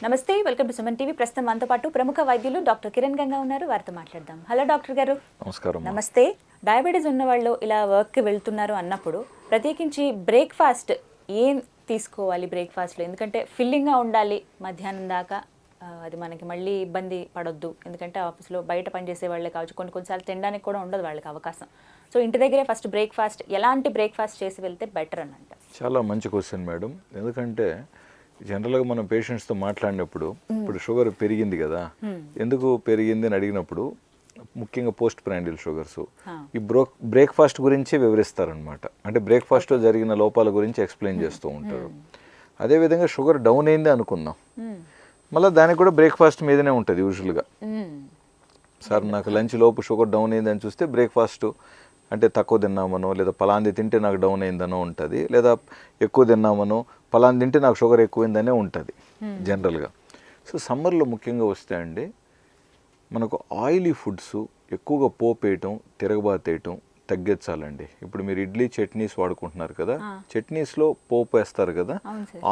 నమస్తే, welcome to Suman TV. ప్రస్తుతం మనతో పాటు ప్రముఖ వైద్యులు డాక్టర్ కిరణ్ గంగా ఉన్నారు. వారితో మాట్లాడదాం. హలో డాక్టర్ గారు. నమస్కారం. నమస్తే. డయాబెటీస్ ఉన్న వాళ్ళు ఇలా వర్క్కి వెళ్తున్నారు అన్నప్పుడు ప్రత్యేకించి బ్రేక్ఫాస్ట్ ఏం తీసుకోవాలి బ్రేక్ఫాస్ట్లో? ఎందుకంటే ఫిల్లింగ్గా ఉండాలి మధ్యాహ్నం దాకా, అది మనకి మళ్ళీ ఇబ్బంది పడొద్దు. ఎందుకంటే ఆఫీస్లో బయట పనిచేసే వాళ్ళే కావచ్చు, కొన్నిసార్లు తినడానికి కూడా ఉండదు వాళ్ళకి అవకాశం. సో ఇంటి దగ్గరే ఫస్ట్ బ్రేక్ఫాస్ట్ ఎలాంటి బ్రేక్ఫాస్ట్ చేసి వెళ్తే బెటర్ అని అంట? చాలా మంచి క్వశ్చన్ మేడం. ఎందుకంటే జనరల్గా మనం పేషెంట్స్తో మాట్లాడినప్పుడు ఇప్పుడు షుగర్ పెరిగింది కదా, ఎందుకు పెరిగింది అని అడిగినప్పుడు ముఖ్యంగా పోస్ట్ ప్రాండిల్ షుగర్స్ ఈ బ్రేక్ఫాస్ట్ గురించి వివరిస్తారనమాట. అంటే బ్రేక్ఫాస్ట్లో జరిగిన లోపాల గురించి ఎక్స్ప్లెయిన్ చేస్తూ ఉంటారు. అదేవిధంగా షుగర్ డౌన్ అయింది అనుకుందాం, మళ్ళీ దానికి కూడా బ్రేక్ఫాస్ట్ మీదనే ఉంటుంది యూజువల్గా. సార్ నాకు లంచ్ లోపు షుగర్ డౌన్ అయింది అని చూస్తే బ్రేక్ఫాస్ట్ అంటే తక్కువ తిన్నామనో, లేదా పలాంది తింటే నాకు డౌన్ అయిందనో ఉంటుంది, లేదా ఎక్కువ తిన్నామనో పలాంది తింటే నాకు షుగర్ ఎక్కువైందనే ఉంటుంది జనరల్గా. సో సమ్మర్లో ముఖ్యంగా వస్తే అండి మనకు ఆయిలీ ఫుడ్స్ ఎక్కువగా పోపేయటం, తిరగబాతేయటం తగ్గించాలండి. ఇప్పుడు మీరు ఇడ్లీ చట్నీస్ వాడుకుంటున్నారు కదా, చట్నీస్లో పోపు వేస్తారు కదా,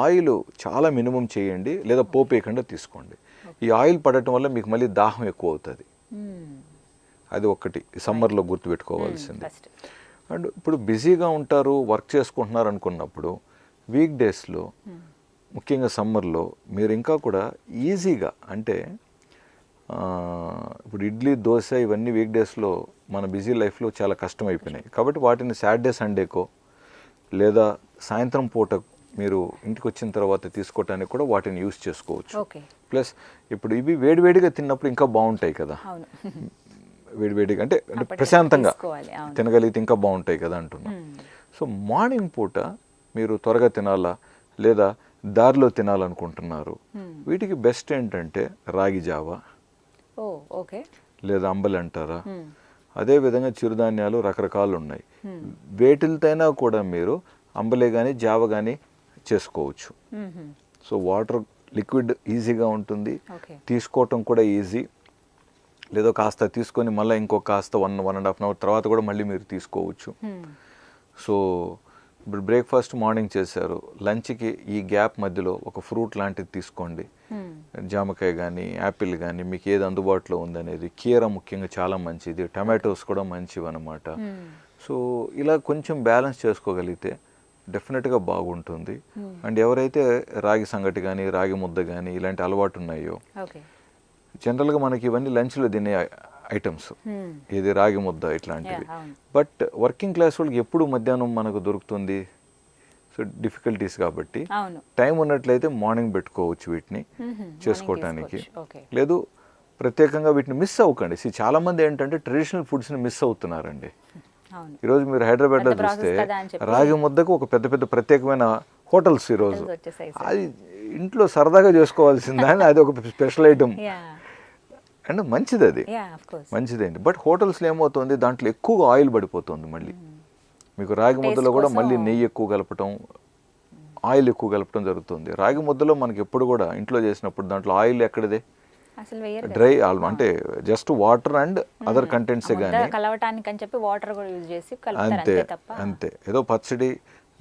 ఆయిల్ చాలా మినిమం చేయండి, లేదా పోపు వేయకుండా తీసుకోండి. ఈ ఆయిల్ పడటం వల్ల మీకు మళ్ళీ దాహం ఎక్కువ అవుతుంది. అది ఒకటి సమ్మర్లో గుర్తుపెట్టుకోవాల్సింది. అండ్ ఇప్పుడు బిజీగా ఉంటారు, వర్క్ చేసుకుంటున్నారు అనుకున్నప్పుడు వీక్ డేస్లో ముఖ్యంగా సమ్మర్లో మీరు ఇంకా కూడా ఈజీగా, అంటే ఇప్పుడు ఇడ్లీ దోశ ఇవన్నీ వీక్ డేస్లో మన బిజీ లైఫ్లో చాలా కష్టమైపోయినాయి. కాబట్టి వాటిని సాటర్డే సండేకో లేదా సాయంత్రం పూట మీరు ఇంటికి వచ్చిన తర్వాత తీసుకోవటానికి కూడా వాటిని యూస్ చేసుకోవచ్చు. ప్లస్ ఇప్పుడు ఇవి వేడివేడిగా తిన్నప్పుడు ఇంకా బాగుంటాయి కదా, వేడివేడిగా అంటే ప్రశాంతంగా తినగలిగితే ఇంకా బాగుంటాయి కదా అంటున్నాం. సో మార్నింగ్ పూట మీరు త్వరగా తినాలా లేదా దారిలో తినాలనుకుంటున్నారు, వీటికి బెస్ట్ ఏంటంటే రాగి జావా లేదా అంబలి అంటారా, అదేవిధంగా చిరుధాన్యాలు రకరకాలు ఉన్నాయి. వేటితోనైనా కూడా మీరు అంబలే కానీ జావ కానీ చేసుకోవచ్చు. సో వాటర్ లిక్విడ్ ఈజీగా ఉంటుంది, తీసుకోవటం కూడా ఈజీ. లేదో కాస్త తీసుకొని మళ్ళీ ఇంకొక కాస్త 1.5 అవర్ తర్వాత కూడా మళ్ళీ మీరు తీసుకోవచ్చు. సో ఇప్పుడు బ్రేక్ఫాస్ట్ మార్నింగ్ చేశారు, లంచ్కి ఈ గ్యాప్ మధ్యలో ఒక ఫ్రూట్ లాంటిది తీసుకోండి. జామకాయ కానీ యాపిల్ కానీ మీకు ఏది అందుబాటులో ఉందనేది. కీర ముఖ్యంగా చాలా మంచిది, టమాటోస్ కూడా మంచివి అనమాట. సో ఇలా కొంచెం బ్యాలెన్స్ చేసుకోగలిగితే డెఫినెట్గా బాగుంటుంది. అండ్ ఎవరైతే రాగి సంగటి కానీ రాగి ముద్ద కానీ ఇలాంటి అలవాటు ఉన్నాయో, జనరల్గా మనకి ఇవన్నీ లంచ్లో తినే ఐటమ్స్, ఇది రాగి ముద్ద ఇట్లాంటివి. బట్ వర్కింగ్ క్లాస్ వాళ్ళకి ఎప్పుడు మధ్యాహ్నం మనకు దొరుకుతుంది? సో డిఫికల్టీస్ కాబట్టి టైం ఉన్నట్లయితే మార్నింగ్ పెట్టుకోవచ్చు వీటిని చేసుకోవటానికి. లేదు ప్రత్యేకంగా వీటిని మిస్ అవ్వకండి. చాలా మంది ఏంటంటే ట్రెడిషనల్ ఫుడ్స్ని మిస్ అవుతున్నారండి. ఈరోజు మీరు హైదరాబాద్లో చూస్తే రాగి ముద్దకు ఒక పెద్ద పెద్ద ప్రత్యేకమైన హోటల్స్ ఈరోజు. అది ఇంట్లో సరదాగా చేసుకోవాల్సిందే, అది ఒక స్పెషల్ ఐటమ్ అండ్ మంచిది, అది మంచిదండి. బట్ హోటల్స్లో ఏమవుతుంది, దాంట్లో ఎక్కువగా ఆయిల్ పడిపోతుంది. మళ్ళీ మీకు రాగి ముద్దలో కూడా మళ్ళీ నెయ్యి ఎక్కువ కలపటం, ఆయిల్ ఎక్కువ కలపటం జరుగుతుంది. రాగి ముద్దలో మనకి ఎప్పుడు కూడా ఇంట్లో చేసినప్పుడు దాంట్లో ఆయిల్ ఎక్కడిదే, డ్రై అంటే జస్ట్ వాటర్ అండ్ అదర్ కంటెంట్సే కానీ అంతే అంతే. ఏదో పచ్చడి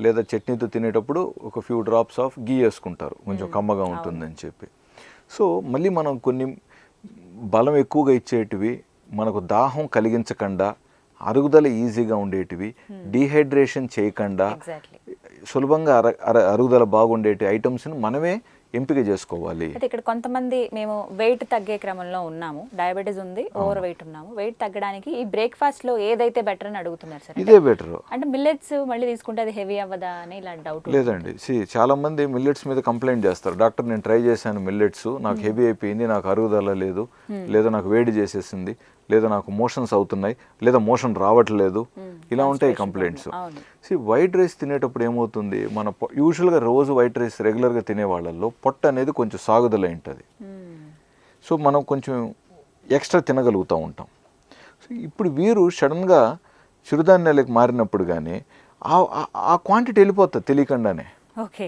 లేదా చట్నీతో తినేటప్పుడు ఒక ఫ్యూ డ్రాప్స్ ఆఫ్ గీ వేసుకుంటారు, కొంచెం కమ్మగా ఉంటుందని చెప్పి. సో మళ్ళీ మనం కొన్ని బలం ఎక్కువగా ఇచ్చేటివి, మనకు దాహం కలిగించకుండా, అరుగుదల ఈజీగా ఉండేటివి, డీహైడ్రేషన్ చేయకుండా సులభంగా అరుగుదల బాగుండేటి ఐటమ్స్ని మనమే ఎంపిక చేసుకోవాలి. అయితే ఇక్కడ కొంతమంది మేము వెయిట్ తగ్గే క్రమంలో ఉన్నాము, డయాబెటీస్ ఉంది, ఓవర్ వెయిట్ ఉన్నాము, వెయిట్ తగ్గడానికి ఈ బ్రేక్ఫాస్ట్ లో ఏదైతే బెటర్ అని అడుగుతున్నారు సార్. ఇదే బెటర్ అంటే మిల్లెట్స్ మళ్ళీ తీసుకుంటే అది హెవీ అవ్వదా అని ఇలా డౌట్. లేదండి, చాలా మంది మిల్లెట్స్ మీద కంప్లైంట్ చేస్తారు. డాక్టర్ నేను ట్రై చేశాను మిల్లెట్స్, నాకు హెవీ అయిపోయింది, నాకు అరుగుదల లేదు, లేదా నాకు వేడి చేసేసింది, లేదా నాకు మోషన్స్ అవుతున్నాయి, లేదా మోషన్ రావట్లేదు, ఇలా ఉంటాయి కంప్లైంట్స్. వైట్ రైస్ తినేటప్పుడు ఏమవుతుంది, మన యూజువల్గా రోజు వైట్ రైస్ రెగ్యులర్గా తినే వాళ్ళల్లో పొట్ట అనేది కొంచెం సాగుదల ఉంటుంది. సో మనం కొంచెం ఎక్స్ట్రా తినగలుగుతూ ఉంటాం. సో ఇప్పుడు వీరు సడన్గా చిరుధాన్యాలకు మారినప్పుడు కానీ ఆ క్వాంటిటీ వెళ్ళిపోతుంది తెలియకుండానే. ఓకే.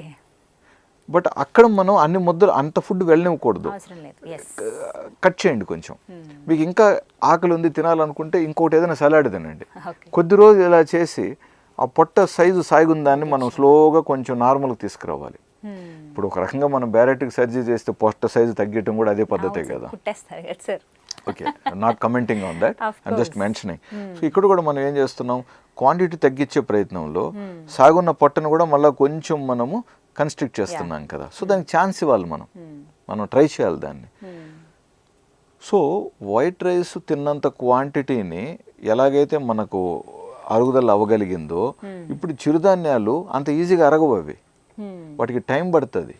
బట్ అక్కడ మనం అన్ని ముద్దలు అంత ఫుడ్ వెళ్ళనివ్వకూడదు, కట్ చేయండి కొంచెం. మీకు ఇంకా ఆకలి ఉంది తినాలనుకుంటే ఇంకోటి ఏదైనా సలాడ్ తినండి. కొద్ది రోజులు ఇలా చేసి ఆ పొట్ట సైజు సాగుందాన్ని మనం స్లోగా కొంచెం నార్మల్గా తీసుకురావాలి. ఇప్పుడు ఒక రకంగా మనం బ్యారెటిక్ సర్జరీ చేస్తే పొట్ట సైజు తగ్గటం కూడా అదే పద్ధతే కదా. కుట్టేస్తారు కదా sir. Okay, not commenting on that, I'm just mentioning. So ఇక్కడ కూడా మనం ఏం చేస్తున్నాం, క్వాంటిటీ తగ్గించే ప్రయత్నంలో సాగున్న పొట్టను కూడా మళ్ళీ కొంచెం మనము కన్స్ట్రిక్ట్ చేస్తున్నాం కదా. సో దానికి ఛాన్స్ ఇవ్వాలి, మనం ట్రై చేయాలి దాన్ని. సో వైట్ రైస్ తిన్నంత క్వాంటిటీని ఎలాగైతే మనకు అరుగుదల అవ్వగలిగిందో, ఇప్పుడు చిరుధాన్యాలు అంత ఈజీగా అరగవు, అవి వాటికి టైం పడుతుంది.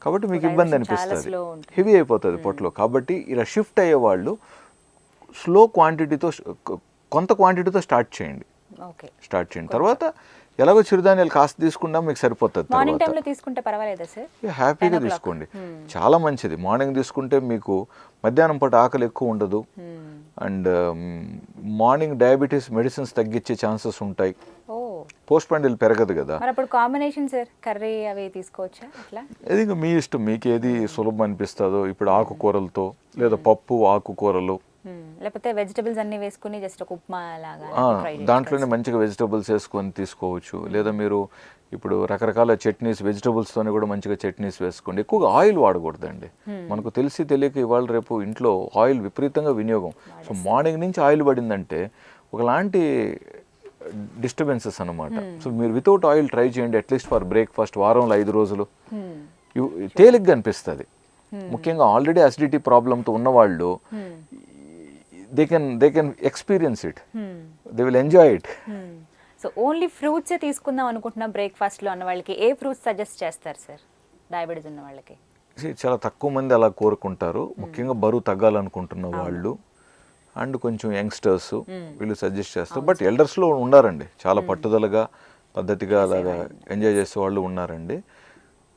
కాబట్టి మీకు ఇబ్బంది అనిపిస్తుంది, హెవీ అయిపోతుంది పొట్టలో. కాబట్టి ఇలా షిఫ్ట్ అయ్యే వాళ్ళు స్లో క్వాంటిటీతో, కొంత క్వాంటిటీతో స్టార్ట్ చేయండి. తర్వాత ఎలాగో చిరుధాన్యాలు కాస్త తీసుకున్నా మీకు సరిపోతుంది. మార్నింగ్ టైంలో తీసుకుంటే పర్వాలేదా సార్? హ్యాపీగా తీసుకోండి, చాలా మంచిది. మార్నింగ్ తీసుకుంటే మీకు మధ్యాహ్నం పూట ఆకలి ఎక్కువ ఉండదు. అండ్ మార్నింగ్ డయాబెటీస్ మెడిసిన్స్ తగ్గించే ఛాన్సెస్ ఉంటాయి. పోస్ట్ పాండిల్ పెరగదు కదా. అప్పుడు కాంబినేషన్ సార్, కర్రీ అవి తీసుకోవచ్చా అట్లా? అది ఇంకా మీ ఇష్టం, మీకు ఏది సులభం అనిపిస్తుందో. ఇప్పుడు ఆకుకూరలతో లేదా పప్పు ఆకుకూరలు, లేకపోతే వెజిటబుల్స్ అన్ని వేసుకుని జస్ట్ ఒక ఉప్మా లాగా దాంట్లోనే మంచిగా వెజిటబుల్స్ వేసుకొని తీసుకోవచ్చు. లేదా మీరు ఇప్పుడు రకరకాల చట్నీస్, వెజిటబుల్స్తోనే కూడా మంచిగా చట్నీస్ వేసుకోండి. ఎక్కువగా ఆయిల్ వాడకూడదండి. మనకు తెలిసి తెలియక ఇవాళ రేపు ఇంట్లో ఆయిల్ విపరీతంగా వినియోగం. సో మార్నింగ్ నుంచి ఆయిల్ పడిందంటే ఒకలాంటి డిస్టర్బెన్సెస్ అనమాట. సో మీరు వితౌట్ ఆయిల్ ట్రై చేయండి, అట్లీస్ట్ ఫర్ బ్రేక్ఫాస్ట్. వారంలో 5 రోజులు తేలిగ్గా అనిపిస్తుంది. ముఖ్యంగా ఆల్రెడీ అసిడిటీ ప్రాబ్లంతో ఉన్నవాళ్ళు they can experience it, they will enjoy it. So only ఫ్రూట్సే తీసుకుందాం అనుకుంటున్నా బ్రేక్ఫాస్ట్లో అన్న వాళ్ళకి ఏ ఫ్రూట్స్ సజెస్ట్ చేస్తారు సార్, డయాబెటీస్ ఉన్న వాళ్ళకి? చాలా తక్కువ మంది అలా కోరుకుంటారు, ముఖ్యంగా బరువు తగ్గాలనుకుంటున్న వాళ్ళు అండ్ కొంచెం యంగ్స్టర్స్, వీళ్ళు సజెస్ట్ చేస్తారు. బట్ ఎల్డర్స్లో ఉన్నారండి చాలా పట్టుదలగా, పద్ధతిగా అలాగా ఎంజాయ్ చేసే వాళ్ళు ఉన్నారండి.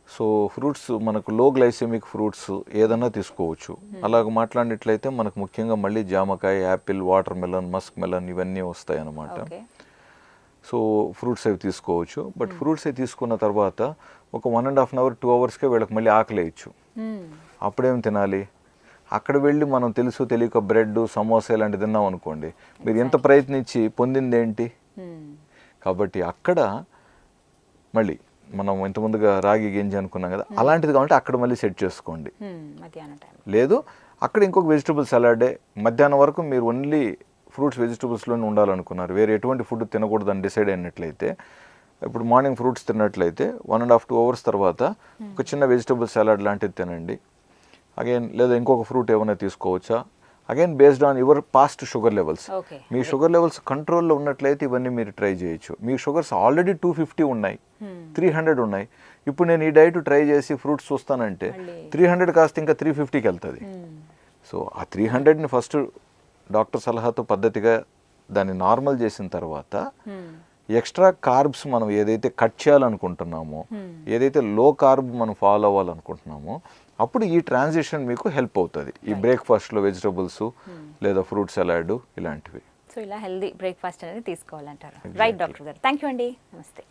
సో ఫ్రూట్స్ మనకు లో గ్లైసెమిక్ ఫ్రూట్స్ ఏదన్నా తీసుకోవచ్చు. అలాగ మాట్లాడినట్లయితే మనకు ముఖ్యంగా మళ్ళీ జామకాయ, Apple, water melon, Musk melon ఇవన్నీ వస్తాయి అన్నమాట. సో ఫ్రూట్స్ అవి తీసుకోవచ్చు. బట్ ఫ్రూట్స్ అవి తీసుకున్న తర్వాత ఒక 1.5 hour 2 hours వీళ్ళకి మళ్ళీ ఆకలేయచ్చు. అప్పుడేం తినాలి? అక్కడ వెళ్ళి మనం తెలుసు తెలియక బ్రెడ్, సమోసా ఇలాంటివి తిన్నాం అనుకోండి, మీరు ఎంత ప్రయత్నించి పొందింది ఏంటి? కాబట్టి అక్కడ మళ్ళీ మనం ఇంతకుముందుగా రాగి గింజ అనుకున్నాం కదా, అలాంటిది కావాలంటే అక్కడ మళ్ళీ సెట్ చేసుకోండి. లేదు అక్కడ ఇంకొక వెజిటబుల్ సలాడే, మధ్యాహ్నం వరకు మీరు ఓన్లీ ఫ్రూట్స్ వెజిటబుల్స్లోనే ఉండాలనుకున్నారు, వేరే ఎటువంటి ఫుడ్ తినకూడదని డిసైడ్ అయినట్లయితే, ఇప్పుడు మార్నింగ్ ఫ్రూట్స్ తిన్నట్లయితే 1.5 2 hours తర్వాత ఒక చిన్న వెజిటబుల్ సలాడ్ లాంటిది తినండి. అగైన్ లేదా ఇంకొక ఫ్రూట్ ఏమైనా తీసుకోవచ్చా, again based on your past sugar levels. Me sugar levels కంట్రోల్లో ఉన్నట్లయితే ఇవన్నీ మీరు ట్రై చేయొచ్చు. మీ షుగర్స్ ఆల్రెడీ 250 ఉన్నాయి, 300 ఉన్నాయి. ఇప్పుడు నేను ఈ డైట్ ట్రై చేసి ఫ్రూట్స్ చూస్తానంటే 300 కాస్త ఇంకా 350కి వెళ్తుంది. సో ఆ 300ని ఫస్ట్ డాక్టర్ సలహాతో పద్ధతిగా దాన్ని నార్మల్ చేసిన తర్వాత ఎక్స్ట్రా కార్బ్స్ మనం ఏదైతే కట్ చేయాలనుకుంటున్నామో, ఏదైతే లో కార్బ్ మనం ఫాలో అవ్వాలనుకుంటున్నామో, అప్పుడు ఈ ట్రాన్సిషన్ మీకు హెల్ప్ అవుతుంది. ఈ బ్రేక్ఫాస్ట్లో వెజిటబుల్స్ లేదా ఫ్రూట్ సలాడ్ ఇలాంటివి. సో ఇలా హెల్దీ బ్రేక్ఫాస్ట్ అనేది తీసుకోవాలంటారు. రైట్ డాక్టర్ గారు, థ్యాంక్ యూ అండి, నమస్తే.